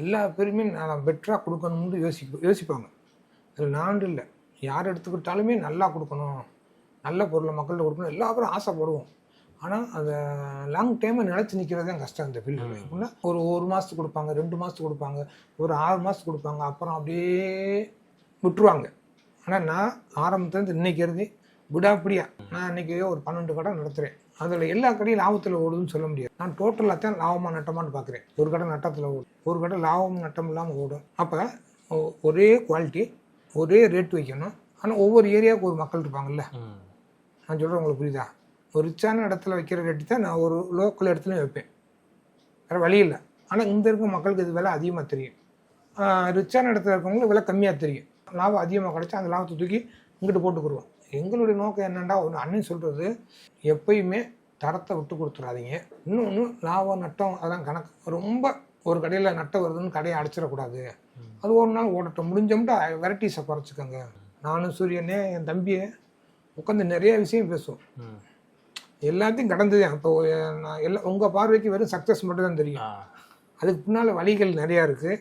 எல்லா பேருமே நான் பெட்டராக கொடுக்கணும்னு யோசிப்பாங்க. அதில் நான் இல்லை, யார் எடுத்துக்கிட்டாலுமே நல்லா கொடுக்கணும், நல்ல பொருளை மக்கள்கிட்ட கொடுக்கணும், எல்லா பேரும் ஆசைப்படுவோம். ஆனால் அதை லாங் டைமை நிலச்சி நிற்கிறது தான் கஷ்டம் இந்த ஃபீல்டில். எப்படின்னா ஒரு மாதத்துக்கு கொடுப்பாங்க, 2 மாதத்துக்கு கொடுப்பாங்க, ஒரு 6 மாதத்துக்கு கொடுப்பாங்க, அப்புறம் அப்படியே விட்டுருவாங்க. ஆனால் நான் ஆரம்பத்துலேருந்து இன்னைக்கு இருந்து விடாப்படியாக நான் இன்றைக்கி ஒரு 12 கடை நடத்துகிறேன். அதில் எல்லா கடையும் லாபத்தில் ஓடுதுன்னு சொல்ல முடியாது. நான் டோட்டலாக தான் லாபமாக நட்டமானு பார்க்குறேன். ஒரு கடை நட்டத்தில் ஓடும், ஒரு கடை லாபம் நட்டம் இல்லாமல் ஓடும். அப்போ ஒரே குவாலிட்டி, ஒரே ரேட் வைக்கணும். ஆனால் ஒவ்வொரு ஏரியாவுக்கு ஒரு மக்கள் இருப்பாங்கல்ல, நான் சொல்கிறேன் உங்களுக்கு புரியுதா? ஒரு ரிச்சான இடத்துல வைக்கிற ரேட்டு தான் நான் ஒரு லோக்கல் இடத்துலையும் வைப்பேன், வேறு வழி இல்லை. ஆனால் இங்கே இருக்க மக்களுக்கு இது விலை அதிகமாக தெரியும், ரிச்சான இடத்துல இருக்கவங்களுக்கு விலை கம்மியாக தெரியும். லாபம் அதிகமாக கிடச்சா அந்த லாபத்தை தூக்கி இங்கிட்டு போட்டுக்குருவோம். எங்களுடைய நோக்கம் என்னென்னா, ஒன்று அண்ணன் சொல்கிறது, எப்பயுமே தரத்தை விட்டு கொடுத்துடாதீங்க. இன்னொன்று லாபம் நட்டம் அதான் கணக்கு. ரொம்ப ஒரு கடையில் நட்டம் வருதுன்னு கடையை அடைச்சிடக்கூடாது. அது ஒரு நாள் ஓடட்டும், முடிஞ்சோம்ட்டு வெரைட்டிஸை குறைச்சிக்கோங்க. நானும் சூரியனே என் தம்பியை உட்காந்து நிறைய விஷயம் பேசுவோம், எல்லாத்தையும் கடந்து தான். இப்போ நான் உங்கள் பார்வைக்கு வெறும் சக்ஸஸ் மட்டும் தான் தெரியும், அதுக்கு பின்னால் வழிகள் நிறையா இருக்குது.